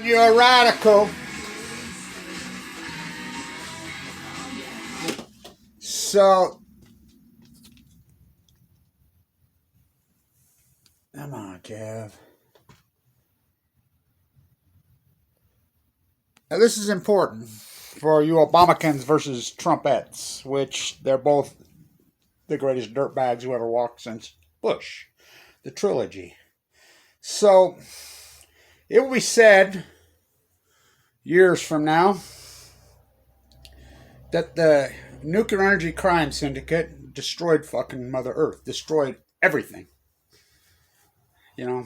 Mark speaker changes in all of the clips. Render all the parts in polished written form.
Speaker 1: You're a radical. So, come on, Kev. Now, this is important for you Obamacans versus Trumpettes, which they're both the greatest dirtbags who ever walked since Bush, the trilogy. So, it will be said years from now that the nuclear energy crime syndicate destroyed fucking Mother Earth, destroyed everything. You know,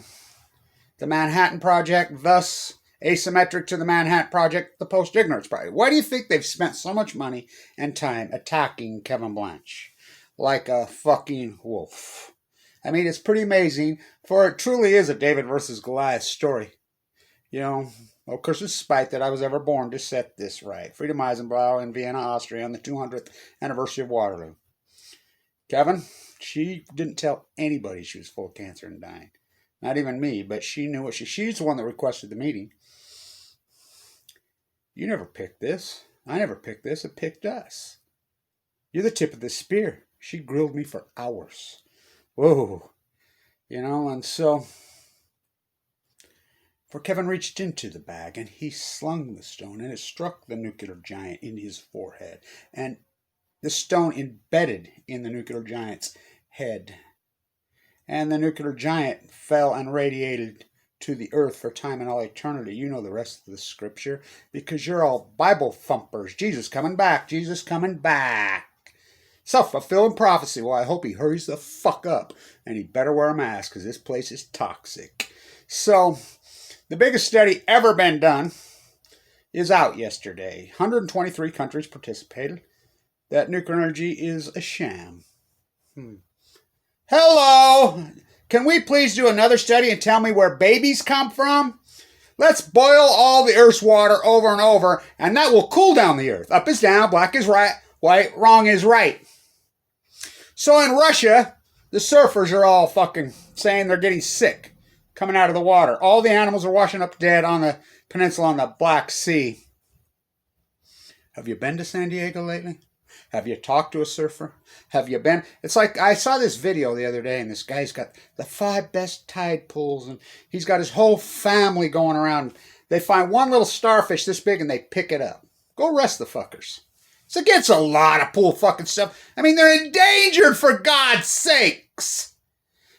Speaker 1: the Manhattan Project, thus asymmetric to the Manhattan Project, the Post-Ignorance Project. Why do you think they've spent so much money and time attacking Kevin Blanch like a fucking wolf? I mean, it's pretty amazing, for it truly is a David versus Goliath story. You know, of course, it's spite that I was ever born to set this right. Friedrich Eisenhower in Vienna, Austria, on the 200th anniversary of Waterloo. Kevin, she didn't tell anybody she was full of cancer and dying. Not even me, but she knew what she's the one that requested the meeting. You never picked this. I never picked this. It picked us. You're the tip of the spear. She grilled me for hours. Whoa. You know, and so, for Kevin reached into the bag and he slung the stone and it struck the nuclear giant in his forehead. And the stone embedded in the nuclear giant's head. And the nuclear giant fell and radiated to the earth for time and all eternity. You know the rest of the scripture because you're all Bible thumpers. Jesus coming back. Jesus coming back. Self-fulfilling prophecy. Well, I hope he hurries the fuck up. And he better wear a mask because this place is toxic. So, the biggest study ever been done is out yesterday. 123 countries participated. That nuclear energy is a sham. Hello! Can we please do another study and tell me where babies come from? Let's boil all the Earth's water over and over, and that will cool down the Earth. Up is down, black is right, white, wrong is right. So in Russia, the surfers are all fucking saying they're getting sick coming out of the water. All the animals are washing up dead on the peninsula on the Black Sea. Have you been to San Diego lately? Have you talked to a surfer? Have you been? It's like, I saw this video the other day, and this guy's got the 5 best tide pools, and he's got his whole family going around. They find one little starfish this big, and they pick it up. Go arrest the fuckers. It's against a lot of pool fucking stuff. I mean, they're endangered, for God's sakes.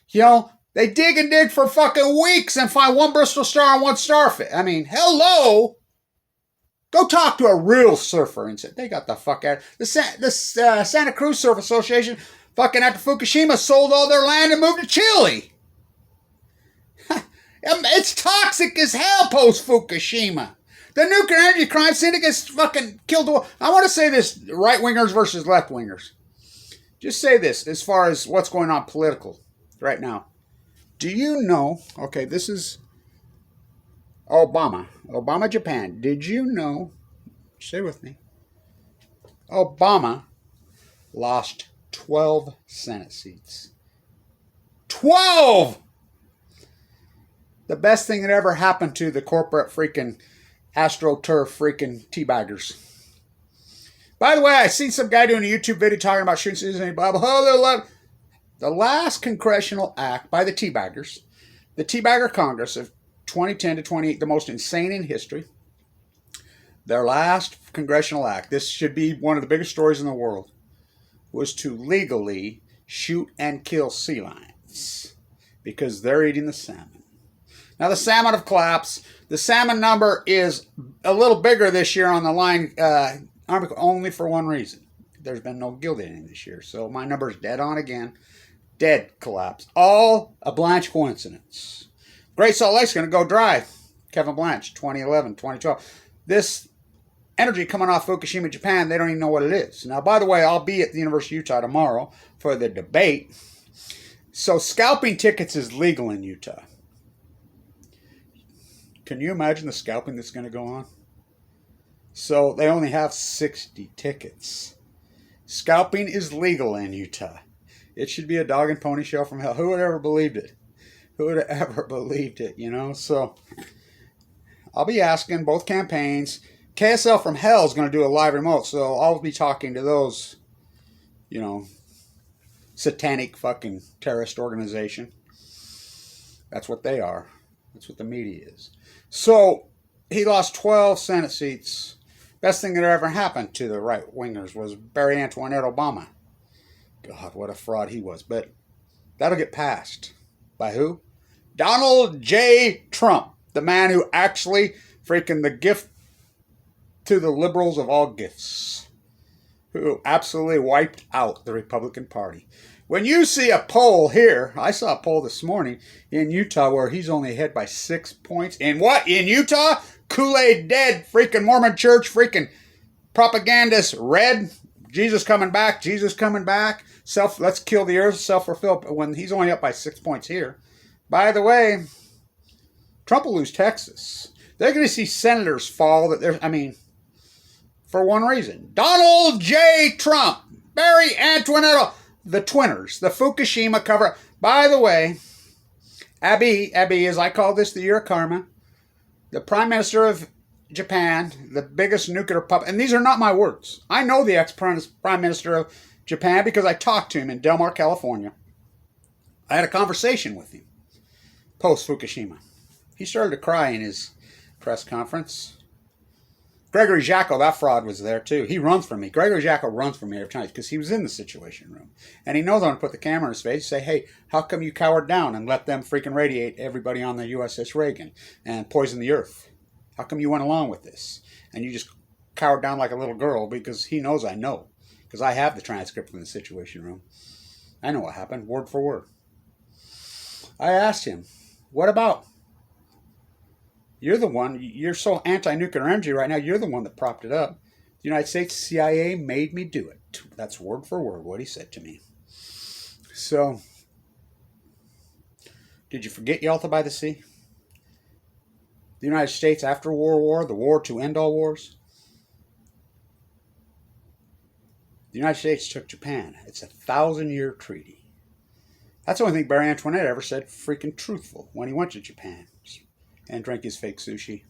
Speaker 1: You know, they dig and dig for fucking weeks and find one Bristol star and one starfish. I mean, hello? Go talk to a real surfer and say, they got the fuck out. The Santa Cruz Surf Association, fucking after Fukushima, sold all their land and moved to Chile. It's toxic as hell post-Fukushima. The nuclear energy crime syndicate's fucking killed the world. I want to say this, right-wingers versus left-wingers. Just say this as far as what's going on political right now. Do you know, okay, this is Obama, Japan. Did you know, stay with me, Obama lost 12 Senate seats. 12! The best thing that ever happened to the corporate freaking AstroTurf freaking teabaggers. By the way, I seen some guy doing a YouTube video talking about shooting citizens and blah, blah, blah. The last congressional act by the teabaggers, the Teabagger Congress of 2010 to 28, the most insane in history. Their last congressional act, this should be one of the biggest stories in the world, was to legally shoot and kill sea lions because they're eating the salmon. Now, the salmon have collapsed. The salmon number is a little bigger this year on the line, only for one reason. There's been no gill netting this year, so my number is dead on again. Dead collapse. All a Blanch coincidence. Great Salt Lake's going to go dry. Kevin Blanch, 2011, 2012. This energy coming off Fukushima, Japan, they don't even know what it is. Now, by the way, I'll be at the University of Utah tomorrow for the debate. So scalping tickets is legal in Utah. Can you imagine the scalping that's going to go on? So they only have 60 tickets. Scalping is legal in Utah. It should be a dog and pony show from hell. Who would ever believed it? Who would have ever believed it, you know? So I'll be asking both campaigns. KSL from Hell is going to do a live remote, so I'll be talking to those, you know, satanic fucking terrorist organization. That's what they are. That's what the media is. So he lost 12 Senate seats. Best thing that ever happened to the right-wingers was Barry Antoinette Obama. God, what a fraud he was. But that'll get passed. By who? Donald J. Trump. The man who actually freaking the gift to the liberals of all gifts. Who absolutely wiped out the Republican Party. When you see a poll here, I saw a poll this morning in Utah where he's only ahead by 6 points. In what? In Utah? Kool-Aid dead, freaking Mormon church, freaking propagandist red. Jesus coming back, Jesus coming back. Let's kill the earth, self-fulfill. When he's only up by 6 points here. By the way, Trump will lose Texas. They're going to see senators fall. For one reason. Donald J. Trump, Barry Antoinette, the Twinners, the Fukushima cover. By the way, Abe, as I call this the year of karma, the Prime Minister of Japan, the biggest nuclear puppet, and these are not my words. I know the ex-Prime Minister of Japan because I talked to him in Del Mar, California. I had a conversation with him post-Fukushima. He started to cry in his press conference. Gregory Jacko, that fraud, was there too. He runs from me. Gregory Jacko runs from me every time because he was in the Situation Room. And he knows I'm going to put the camera in his face and say, hey, how come you cowered down and let them freaking radiate everybody on the USS Reagan and poison the earth? How come you went along with this? And you just cowered down like a little girl because he knows I know. Because I have the transcript from the Situation Room. I know what happened, word for word. I asked him, what about? You're the one, you're so anti-nuclear energy right now, you're the one that propped it up. The United States CIA made me do it. That's word for word what he said to me. So, did you forget Yalta by the Sea? The United States after World War, the war to end all wars? The United States took Japan. It's a 1,000-year treaty. That's the only thing Barry Antoinette ever said freaking truthful when he went to Japan and drank his fake sushi.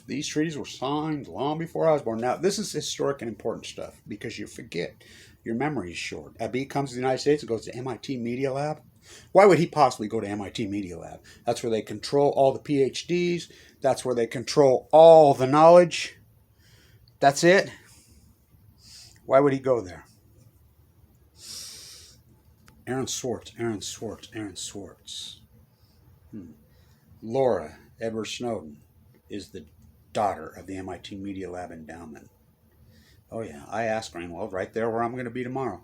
Speaker 1: These treaties were signed long before I was born. Now, this is historic and important stuff because you forget. Your memory is short. Abe comes to the United States and goes to MIT Media Lab. Why would he possibly go to MIT Media Lab? That's where they control all the PhDs. That's where they control all the knowledge. That's it. Why would he go there? Aaron Swartz. Laura Edward Snowden is the daughter of the MIT Media Lab endowment. Oh yeah, I asked Greenwald right there where I'm going to be tomorrow.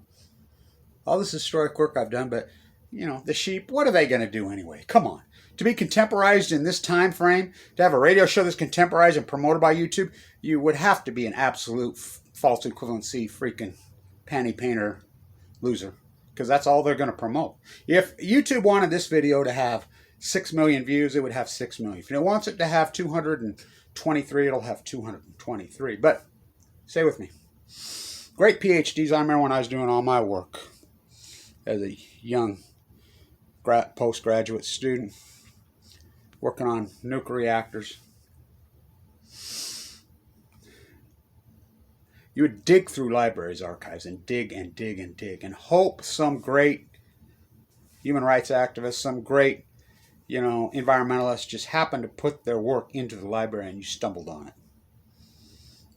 Speaker 1: All this historic work I've done, but you know, the sheep, what are they going to do anyway? Come on. To be contemporized in this time frame, to have a radio show that's contemporized and promoted by YouTube, you would have to be an absolute false equivalency freaking panty painter loser. Because that's all they're going to promote. If YouTube wanted this video to have 6 million views, it would have 6 million. If it wants it to have 223, it'll have 223. But stay with me. Great PhDs. I remember when I was doing all my work as a young postgraduate student working on nuclear reactors. You would dig through libraries, archives, and dig and dig and dig and hope some great human rights activist, some great, environmentalist just happened to put their work into the library and you stumbled on it.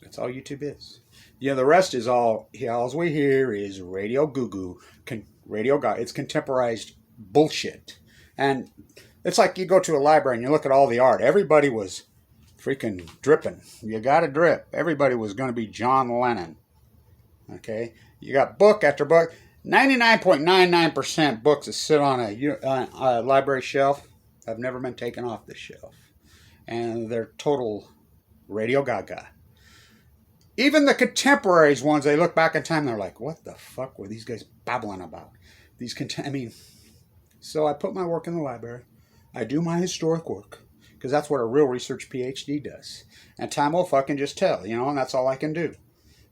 Speaker 1: That's all YouTube is. The rest is all we hear is radio goo-goo, it's contemporized bullshit. And it's like you go to a library and you look at all the art. Everybody was freaking dripping. You got to drip. Everybody was going to be John Lennon. Okay? You got book after book. 99.99% books that sit on a library shelf have never been taken off the shelf. And they're total radio gaga. Even the contemporaries ones, they look back in time, they're like, what the fuck were these guys babbling about? So I put my work in the library. I do my historic work. Because that's what a real research PhD does. And time will fucking just tell, and that's all I can do.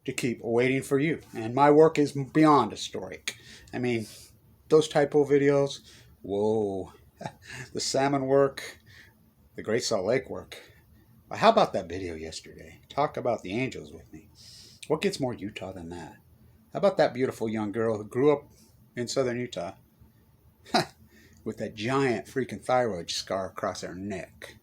Speaker 1: To keep waiting for you. And my work is beyond historic. Those typo videos, whoa. The salmon work, the Great Salt Lake work. How about that video yesterday? Talk about the angels with me. What gets more Utah than that? How about that beautiful young girl who grew up in southern Utah with that giant freaking thyroid scar across her neck?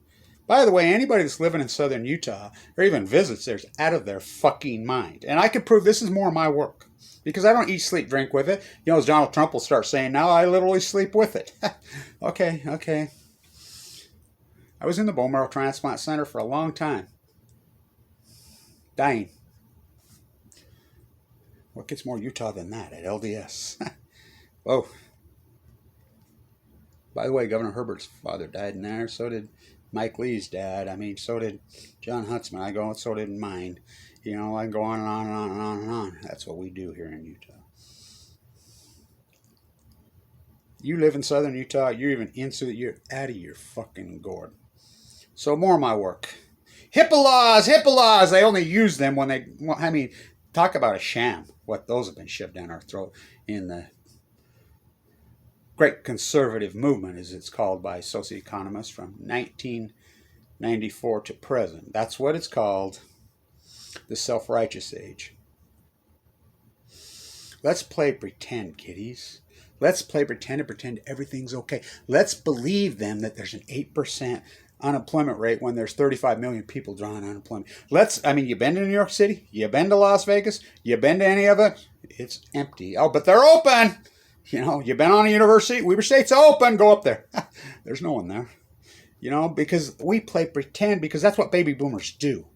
Speaker 1: By the way, anybody that's living in southern Utah or even visits there's out of their fucking mind. And I can prove this is more of my work because I don't eat, sleep, drink with it. You know, as Donald Trump will start saying now, I literally sleep with it. Okay. I was in the bone marrow transplant center for a long time. Dying. What gets more Utah than that at LDS? Whoa. By the way, Governor Herbert's father died in there. So did Mike Lee's dad. I mean, so did John Huntsman. I go, so did mine. You know, I can go on and on and on and on and on. That's what we do here in Utah. You live in southern Utah, you're even into it, you're out of your fucking gourd. So more of my work. HIPAA laws. They only use them when they, I mean, talk about a sham. What those have been shoved down our throat in the Great Conservative Movement, as it's called by socioeconomists from 1994 to present. That's what it's called, the self-righteous age. Let's play pretend, kiddies. Let's play pretend and pretend everything's okay. Let's believe them that there's an 8% unemployment rate when there's 35 million people drawing unemployment. You been to New York City? You been to Las Vegas? You been to any of it? It's empty. Oh, but they're open. You know, you been on a university? Weber State's open. Go up there. There's no one there. You know, because we play pretend because that's what baby boomers do.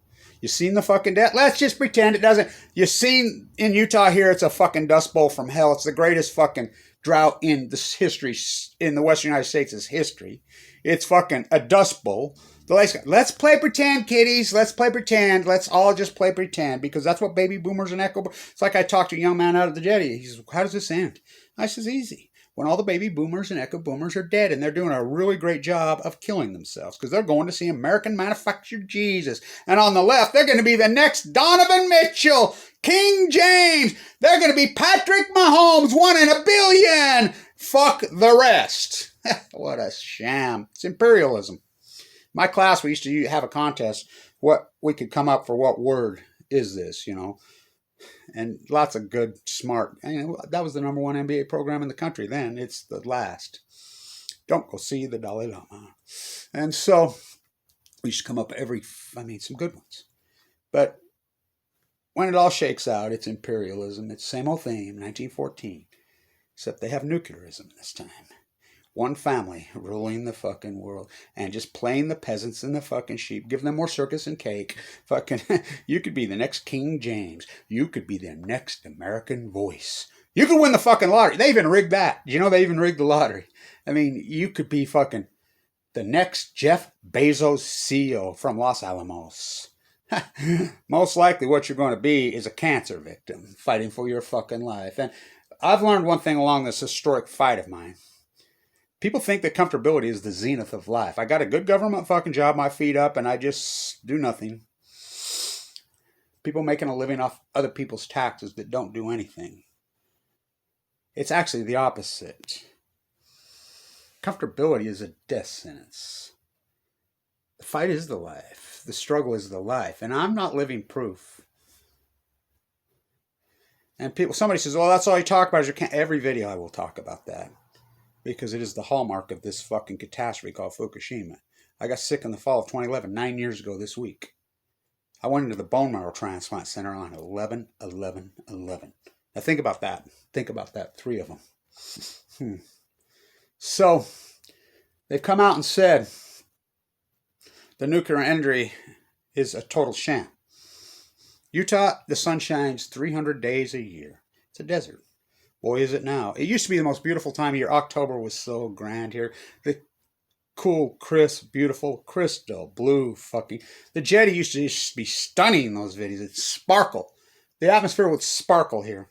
Speaker 1: You seen the fucking debt? Let's just pretend it doesn't. You seen in Utah here, it's a fucking dust bowl from hell. It's the greatest fucking drought in this history, in the Western United States' history. It's fucking a dust bowl. Let's play pretend, kiddies. Let's play pretend. Let's all just play pretend because that's what baby boomers and echo. It's like I talked to a young man out of the jetty. He says, how does this end? I says, easy. When all the baby boomers and echo boomers are dead and they're doing a really great job of killing themselves because they're going to see American manufactured Jesus. And on the left, they're going to be the next Donovan Mitchell, King James. They're going to be Patrick Mahomes, 1 in a billion. Fuck the rest. What a sham. It's imperialism. My class, we used to have a contest. What we could come up for what word is this, you know. And lots of good, smart. That was the number 1 MBA program in the country then. It's the last. Don't go see the Dalai Lama. And so we used to come up some good ones. But when it all shakes out, it's imperialism. It's the same old thing, 1914. Except they have nuclearism this time. One family ruling the fucking world and just playing the peasants and the fucking sheep, giving them more circus and cake. Fucking, you could be the next King James. You could be the next American Voice. You could win the fucking lottery. They even rigged that. You know, they even rigged the lottery. I mean, you could be fucking the next Jeff Bezos CEO from Los Alamos. Most likely what you're going to be is a cancer victim fighting for your fucking life. And I've learned one thing along this historic fight of mine. People think that comfortability is the zenith of life. I got a good government fucking job, my feet up, and I just do nothing. People making a living off other people's taxes that don't do anything. It's actually the opposite. Comfortability is a death sentence. The fight is the life. The struggle is the life. And I'm not living proof. And somebody says, well, that's all you talk about. Every video I will talk about that. Because it is the hallmark of this fucking catastrophe called Fukushima. I got sick in the fall of 2011, 9 years ago this week. I went into the bone marrow transplant center on 11/11/11. Now think about that. Think about that. 3 of them. So, they've come out and said the nuclear energy is a total sham. Utah, the sun shines 300 days a year. It's a desert. Boy, is it now. It used to be the most beautiful time of year. October was so grand here. The cool, crisp, beautiful, crystal blue fucking. The jetty used to just be stunning in those videos. It'd sparkle. The atmosphere would sparkle here.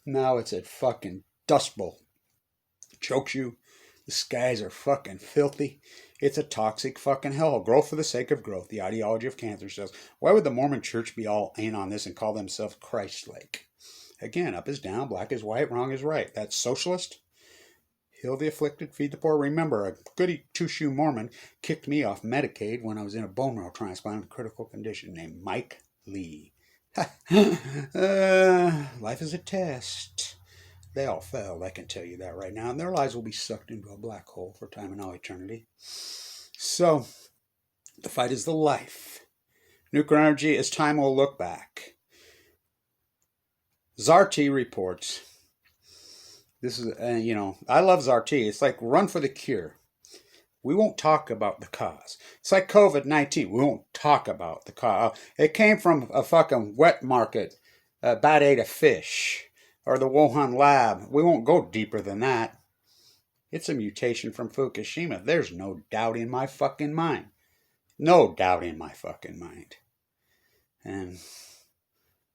Speaker 1: Now it's a fucking dust bowl. It chokes you. The skies are fucking filthy. It's a toxic fucking hell. Growth for the sake of growth. The ideology of cancer cells. Why would the Mormon church be all in on this and call themselves Christ-like? Again, up is down, black is white, wrong is right. That's socialist. Heal the afflicted, feed the poor. Remember, a goody two-shoe Mormon kicked me off Medicaid when I was in a bone marrow transplant in a critical condition named Mike Lee. Life is a test. They all failed, I can tell you that right now, and their lives will be sucked into a black hole for time and all eternity. So, the fight is the life. Nuclear energy, as time will look back. Zarti reports. This is, I love Zarti. It's like run for the cure. We won't talk about the cause. It's like COVID-19. We won't talk about the cause. It came from a fucking wet market, a bat ate a fish, or the Wuhan lab. We won't go deeper than that. It's a mutation from Fukushima. There's no doubt in my fucking mind. No doubt in my fucking mind. And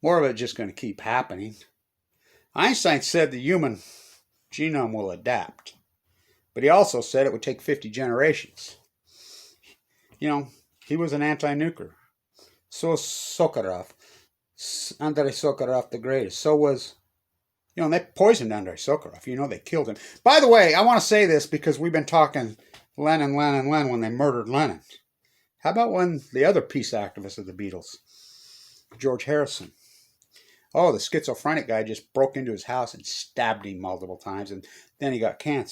Speaker 1: more of it just going to keep happening. Einstein said the human genome will adapt. But he also said it would take 50 generations. He was an anti-nuclear. So was Sakharov. Andrei Sakharov the greatest. So was, they poisoned Andrei Sakharov. They killed him. By the way, I want to say this because we've been talking Lenin when they murdered Lenin. How about when the other peace activist of the Beatles, George Harrison? Oh, the schizophrenic guy just broke into his house and stabbed him multiple times, and then he got cancer.